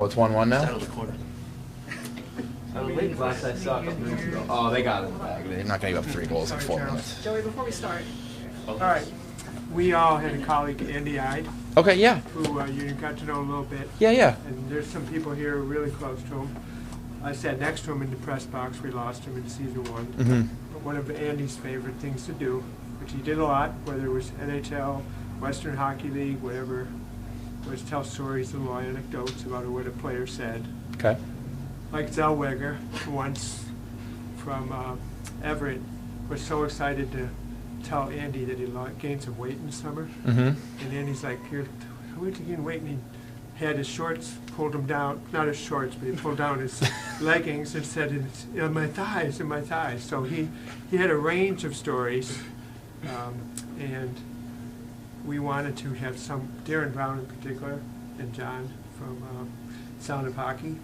Oh, it's 1-1 now? Settle the quarter. Last I saw a couple minutes ago. Oh, they got it in the bag. They're not going to give up 3 goals in 4 minutes. Joey, before we start. All right. We all had a colleague, Andy Ide, Okay, yeah. who you got to know a little bit. Yeah. And there's some people here really close to him. I sat next to him in the press box. We lost him in season 1. Mm-hmm. But one of Andy's favorite things to do, which he did a lot, whether it was NHL, Western Hockey League, whatever, was tell stories and little anecdotes about what a player said. Okay. Like Zellweger once from Everett was so excited to tell Andy that he gained some weight in the summer. Mm-hmm. And Andy's like, "Here, where'd you gain weight?" And he had his shorts, pulled them down, not his shorts, but he pulled down his leggings and said, "It's in my thighs, in my thighs." So he had a range of stories, and we wanted to have some, Darren Brown in particular, and John from Sound of Hockey.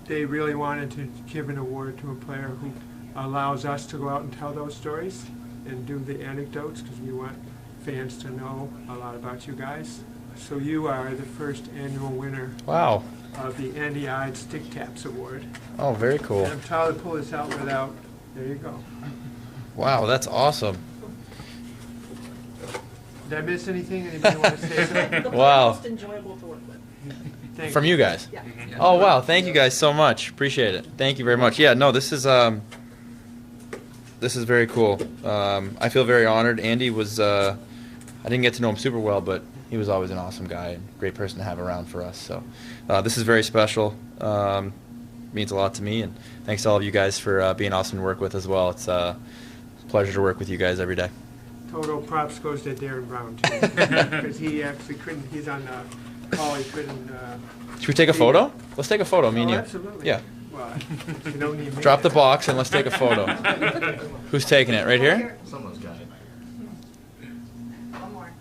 They really wanted to give an award to a player who allows us to go out and tell those stories and do the anecdotes, because we want fans to know a lot about you guys. So you are the first annual winner Wow. of the Andy Ide Stick Taps Award. Oh, very cool. And I'm trying to pull this out without, there you go. Wow, that's awesome. Did I miss anything? Anybody want to say something? The Wow. most enjoyable to work with. Thank From you guys? Yeah. Oh, wow. Thank you guys so much. Appreciate it. Thank you very much. Yeah, no, this is very cool. I feel very honored. Andy was, I didn't get to know him super well, but he was always an awesome guy and great person to have around for us. So this is very special. Means a lot to me, and thanks to all of you guys for being awesome to work with as well. It's a pleasure to work with you guys every day. Total props goes to Darren Brown, too, because he actually couldn't, he's on the call, he couldn't. Should we take a photo? Let's take a photo, me and Oh, you. absolutely. Yeah. Well, you don't need me. Drop the box and let's take a photo. Who's taking it? Right here? Someone's got it. One more.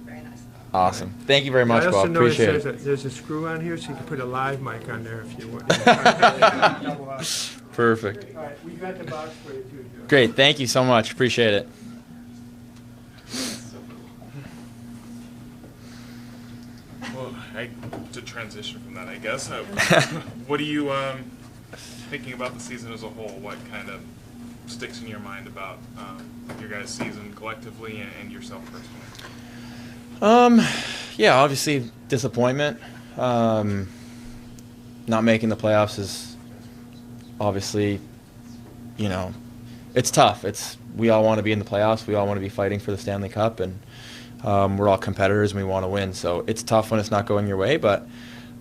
Very nice. Awesome. Thank you very much, I also Bob. noticed Appreciate it. there's a screw on here, so you can put a live mic on there if you want. Double up. Perfect. All right, we got the box for you, too, Joe. Great. Thank you so much. Appreciate it. Well, to transition from that, I guess, what are you thinking about the season as a whole? What kind of sticks in your mind about your guys' season collectively and yourself personally? Yeah, obviously disappointment. Not making the playoffs is obviously, it's tough. We all want to be in the playoffs. We all want to be fighting for the Stanley Cup, and we're all competitors and we want to win. So it's tough when it's not going your way, but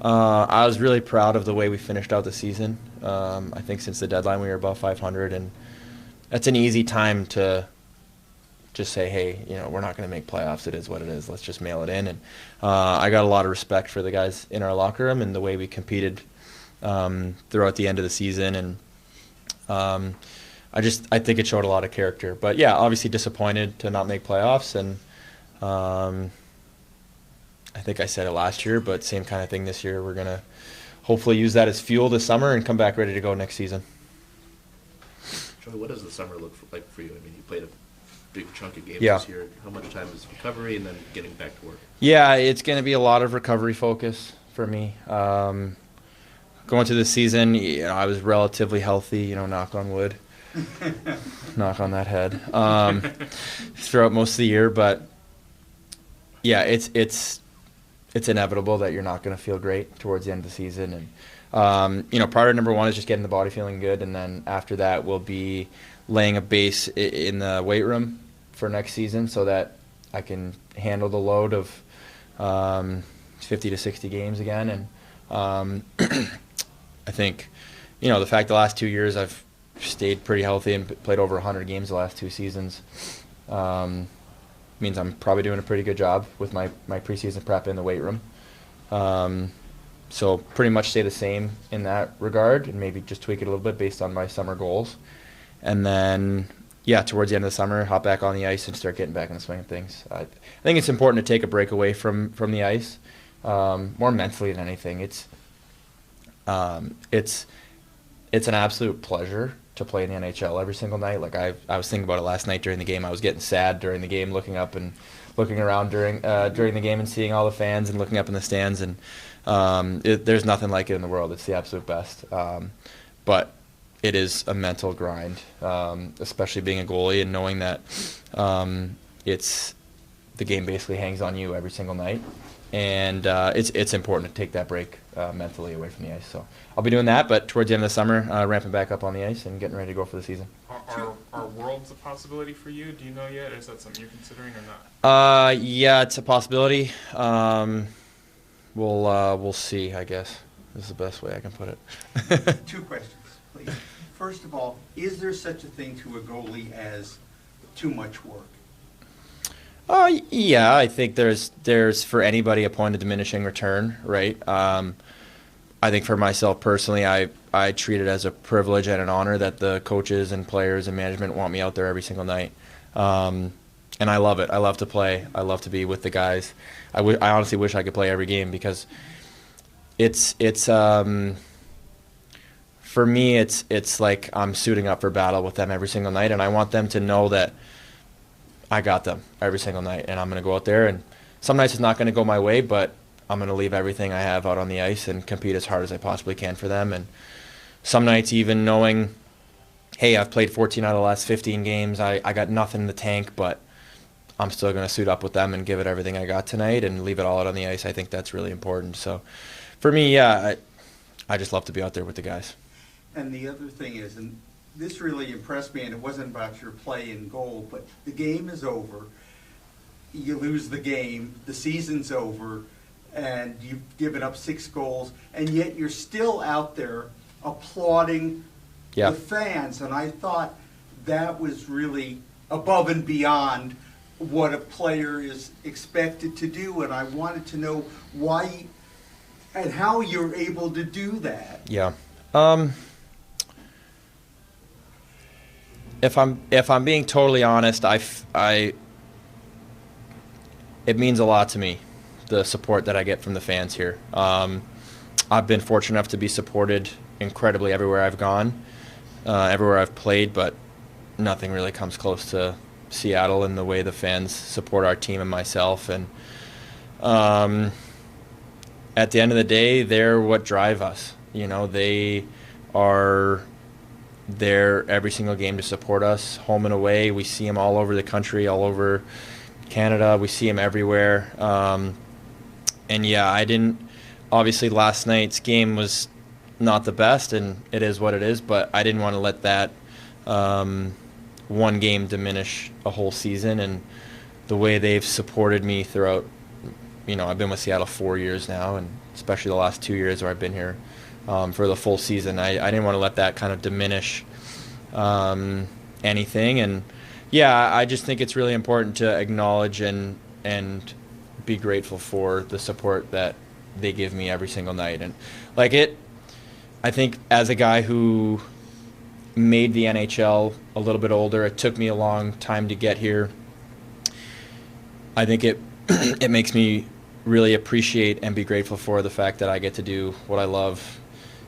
I was really proud of the way we finished out the season. I think since the deadline we were above 500, and that's an easy time to just say, hey, we're not going to make playoffs. It is what it is. Let's just mail it in. And I got a lot of respect for the guys in our locker room and the way we competed throughout the end of the season. And I think it showed a lot of character. But yeah, obviously disappointed to not make playoffs. And I think I said it last year, but same kind of thing this year. We're going to hopefully use that as fuel this summer and come back ready to go next season. Joey, what does the summer look like for you? I mean, you played a big chunk of games Yeah. this year. How much time is recovery and then getting back to work? Yeah, it's going to be a lot of recovery focus for me. Going through the season, I was relatively healthy, knock on wood, knock on that head, throughout most of the year. But yeah, it's inevitable that you're not going to feel great towards the end of the season. And priority number one is just getting the body feeling good, and then after that we'll be laying a base in the weight room for next season so that I can handle the load of 50 to 60 games again. And I think, the fact the last 2 years I've stayed pretty healthy and played over 100 games the last 2 seasons means I'm probably doing a pretty good job with my preseason prep in the weight room. So pretty much stay the same in that regard and maybe just tweak it a little bit based on my summer goals. And then, towards the end of the summer, hop back on the ice and start getting back in the swing of things. I think it's important to take a break away from the ice, more mentally than anything. It's an absolute pleasure to play in the NHL every single night. Like I was thinking about it last night during the game. I was getting sad during the game, looking up and looking around during the game and seeing all the fans and looking up in the stands, and there's nothing like it in the world. It's the absolute best. But it is a mental grind, especially being a goalie and knowing that the game basically hangs on you every single night, and it's important to take that break mentally away from the ice. So I'll be doing that, but towards the end of the summer, ramping back up on the ice and getting ready to go for the season. Are Worlds a possibility for you? Do you know yet? Or is that something you're considering or not? Yeah, it's a possibility. We'll see, I guess, is the best way I can put it. 2 questions, please. First of all, is there such a thing to a goalie as too much work? Yeah, I think there's for anybody a point of diminishing return, right? I think for myself personally, I treat it as a privilege and an honor that the coaches and players and management want me out there every single night. And I love it. I love to play. I love to be with the guys. I honestly wish I could play every game because it's for me, it's like I'm suiting up for battle with them every single night, and I want them to know that I got them every single night, and I'm going to go out there, and some nights it's not going to go my way, but I'm going to leave everything I have out on the ice and compete as hard as I possibly can for them. And some nights even knowing, hey, I've played 14 out of the last 15 games, I got nothing in the tank, but I'm still going to suit up with them and give it everything I got tonight and leave it all out on the ice. I think that's really important. So for me, yeah, I just love to be out there with the guys. And the other thing is, and this really impressed me, and it wasn't about your play and goal, but the game is over. You lose the game, the season's over, and you've given up 6 goals, and yet you're still out there applauding the fans. And I thought that was really above and beyond what a player is expected to do, and I wanted to know why and how you're able to do that. Yeah. If I'm being totally honest, it means a lot to me, the support that I get from the fans here. I've been fortunate enough to be supported incredibly everywhere I've gone, everywhere I've played, but nothing really comes close to Seattle and the way the fans support our team and myself. And at the end of the day, they're what drive us. You know, they are there every single game to support us, home and away. We see them all over the country, all over Canada. We see them everywhere. And yeah, obviously last night's game was not the best, and it is what it is, but I didn't want to let that one game diminish a whole season. And the way they've supported me throughout, I've been with Seattle 4 years now, and especially the last 2 years where I've been here for the full season. I didn't want to let that kind of diminish anything. And yeah, I just think it's really important to acknowledge and be grateful for the support that they give me every single night. And I think as a guy who made the NHL a little bit older, it took me a long time to get here. I think it makes me really appreciate and be grateful for the fact that I get to do what I love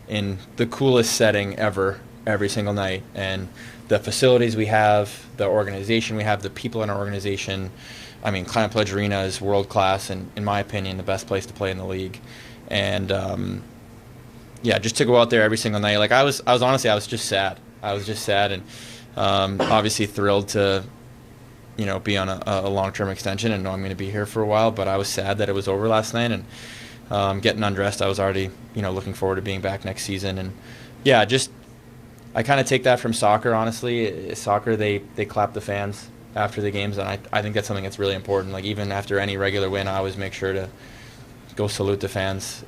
in the coolest setting ever, every single night. And the facilities we have, the organization we have, the people in our organization. I mean, Climate Pledge Arena is world class, and in my opinion, the best place to play in the league. And yeah, just to go out there every single night. I was honestly, I was just sad. I was just sad, and obviously thrilled to be on a long-term extension and know I'm going to be here for a while. But I was sad that it was over last night, and getting undressed, I was already looking forward to being back next season. And yeah, I kind of take that from soccer, honestly. Soccer, they clap the fans after the games, and I think that's something that's really important. Even after any regular win, I always make sure to go salute the fans,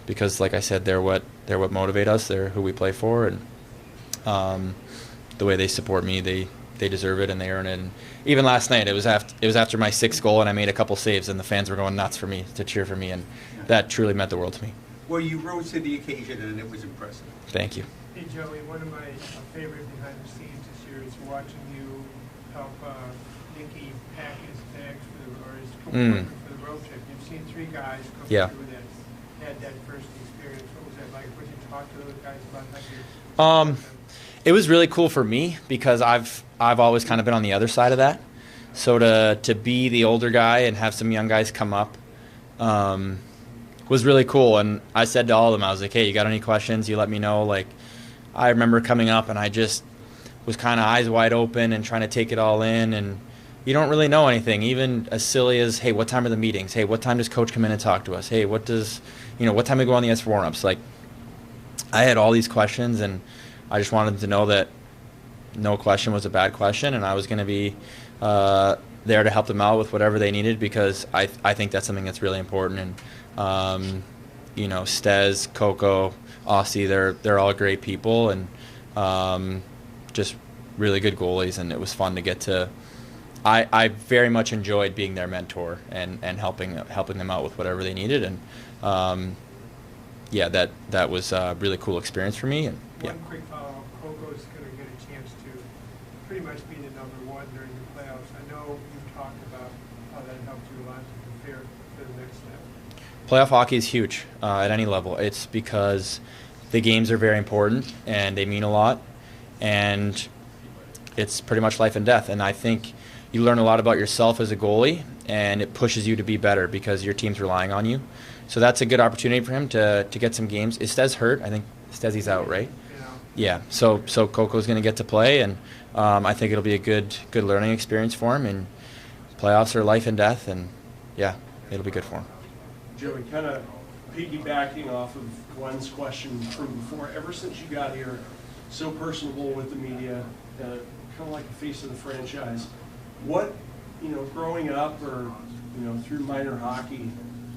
because like I said, they're what motivate us. They're who we play for, and the way they support me, they deserve it and they earn it. And even last night, it was after my 6th goal, and I made a couple saves, and the fans were going nuts for me to cheer for me, and that truly meant the world to me. Well, you rose to the occasion, and it was impressive. Thank you. Hey, Joey, one of my favorite behind the scenes this year is watching you help Nicky pack his bags for his equipment for the road trip. You've seen 3 guys come through that had that first experience. What was that like? Would you talk to those guys about that? It was really cool for me because I've always kind of been on the other side of that. So to be the older guy and have some young guys come up was really cool. And I said to all of them, I was like, hey, you got any questions? You let me know. Like, I remember coming up and I just was kind of eyes wide open and trying to take it all in. And you don't really know anything, even as silly as, hey, what time are the meetings? Hey, what time does coach come in and talk to us? Hey, what time do we go on the ice for warm-ups? Like, I had all these questions, and I just wanted to know that no question was a bad question, and I was going to be there to help them out with whatever they needed, because I think that's something that's really important. And Stez, Coco, Aussie, they're all great people, and just really good goalies, and it was fun to get to. I very much enjoyed being their mentor and helping them out with whatever they needed, and that was a really cool experience for me. And yeah. One quick follow-up, Coco's going to get a chance to pretty much be the number one during the playoffs. I know you've talked about how that helped you a lot to prepare for the next step. Playoff hockey is huge at any level. It's because the games are very important and they mean a lot, and it's pretty much life and death. And I think you learn a lot about yourself as a goalie, and it pushes you to be better because your team's relying on you. So that's a good opportunity for him to get some games. Is Stez hurt? I think Stezzy's out, right? Yeah. So Coco's going to get to play, and I think it'll be a good learning experience for him. And playoffs are life and death, and yeah, it'll be good for him. Joey, kind of piggybacking off of Glenn's question from before, ever since you got here, so personable with the media, kind of like the face of the franchise. What, growing up or, through minor hockey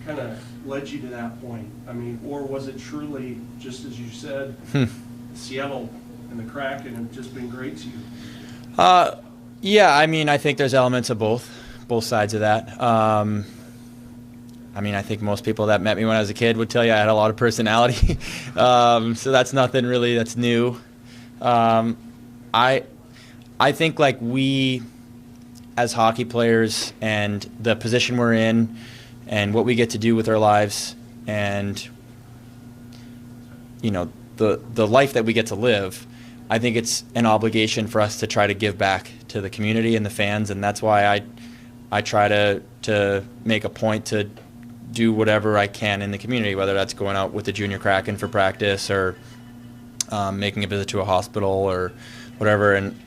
kind of led you to that point? I mean, or was it truly, just as you said, Seattle and the Kraken have just been great to you? Yeah, I mean, I think there's elements of both sides of that. I think most people that met me when I was a kid would tell you I had a lot of personality. So that's nothing really that's new. I think like we, as hockey players, and the position we're in and what we get to do with our lives, and the life that we get to live, I think it's an obligation for us to try to give back to the community and the fans, and that's why I try to make a point to do whatever I can in the community, whether that's going out with the junior Kraken for practice or making a visit to a hospital or whatever. And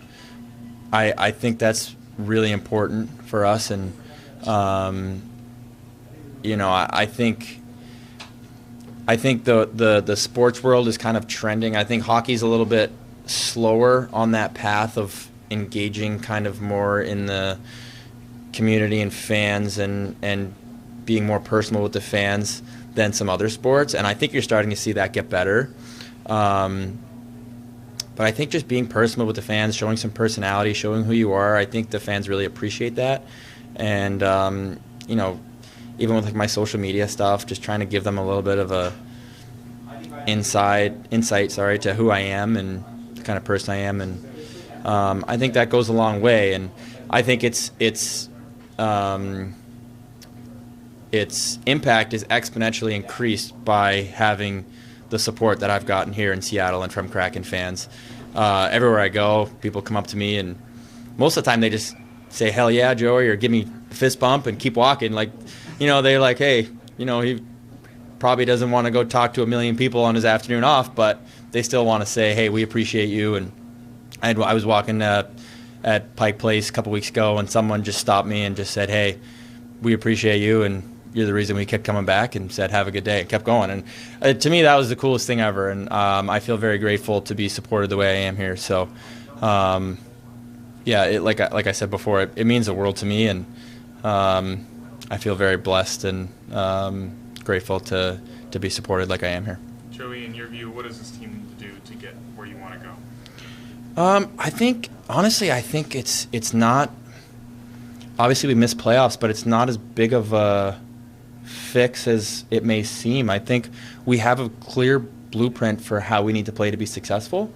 I think that's really important for us. And I think the sports world is kind of trending. I think hockey's a little bit slower on that path of engaging kind of more in the community and fans and being more personal with the fans than some other sports. And I think you're starting to see that get better. But I think just being personal with the fans, showing some personality, showing who you are, I think the fans really appreciate that. And, even with like my social media stuff, just trying to give them a little bit of a insight, to who I am and the kind of person I am. And I think that goes a long way. And I think its impact is exponentially increased by having the support that I've gotten here in Seattle and from Kraken fans. Everywhere I go, people come up to me, and most of the time they just say, "Hell yeah, Joey," or give me a fist bump and keep walking. Like, they're like, "Hey, he probably doesn't want to go talk to a million people on his afternoon off, but they still want to say, hey, we appreciate you." And I was walking at Pike Place a couple weeks ago, and someone just stopped me and just said, "Hey, we appreciate you, and you're the reason we kept coming back," and said, "Have a good day," and kept going. And to me, that was the coolest thing ever. And I feel very grateful to be supported the way I am here. So, like I said before, it means the world to me, and I feel very blessed and grateful to be supported like I am here. Joey, in your view, what does this team need to do to get where you want to go? I think it's not. Obviously, we missed playoffs, but it's not as big of a fix as it may seem. I think we have a clear blueprint for how we need to play to be successful,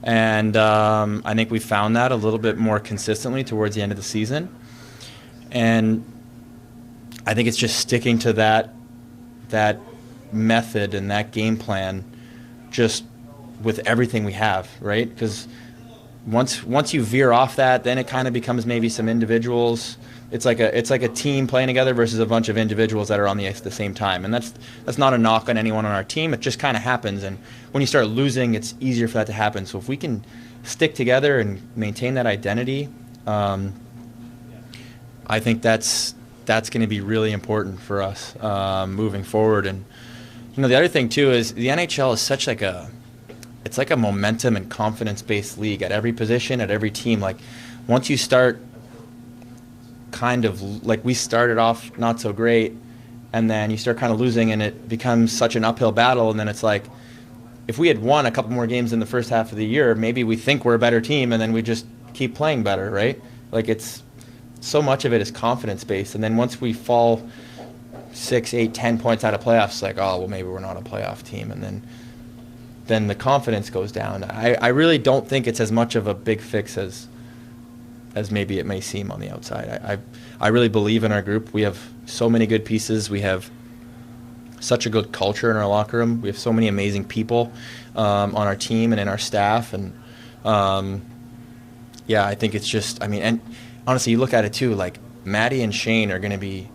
and I think we found that a little bit more consistently towards the end of the season. And I think it's just sticking to that method and that game plan, just with everything we have, right? Because once you veer off that, then it kind of becomes maybe some individuals. It's like a team playing together versus a bunch of individuals that are on the ice at the same time. And that's not a knock on anyone on our team. It just kind of happens. And when you start losing, it's easier for that to happen. So if we can stick together and maintain that identity, I think that's going to be really important for us moving forward. And the other thing too is the NHL is such it's like a momentum and confidence-based league at every position, at every team. Like once you start kind of like we started off not so great, and then you start kind of losing, and it becomes such an uphill battle. And then it's like, if we had won a couple more games in the first half of the year, maybe we think we're a better team, and then we just keep playing better, right? Like it's so much of it is confidence-based, and then once we fall 6, 8, 10 points out of playoffs, it's like, oh well, maybe we're not a playoff team, and then the confidence goes down. I really don't think it's as much of a big fix as maybe it may seem on the outside. I really believe in our group. We have so many good pieces. We have such a good culture in our locker room. We have so many amazing people on our team and in our staff. And yeah, I think it's just, and honestly, you look at it too, like Maddie and Shane are going to be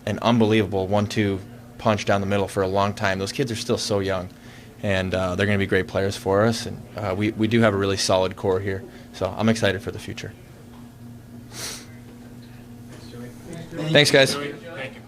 an unbelievable 1-2 punch down the middle for a long time. Those kids are still so young, and they're going to be great players for us. And we do have a really solid core here. So I'm excited for the future. Thanks, guys.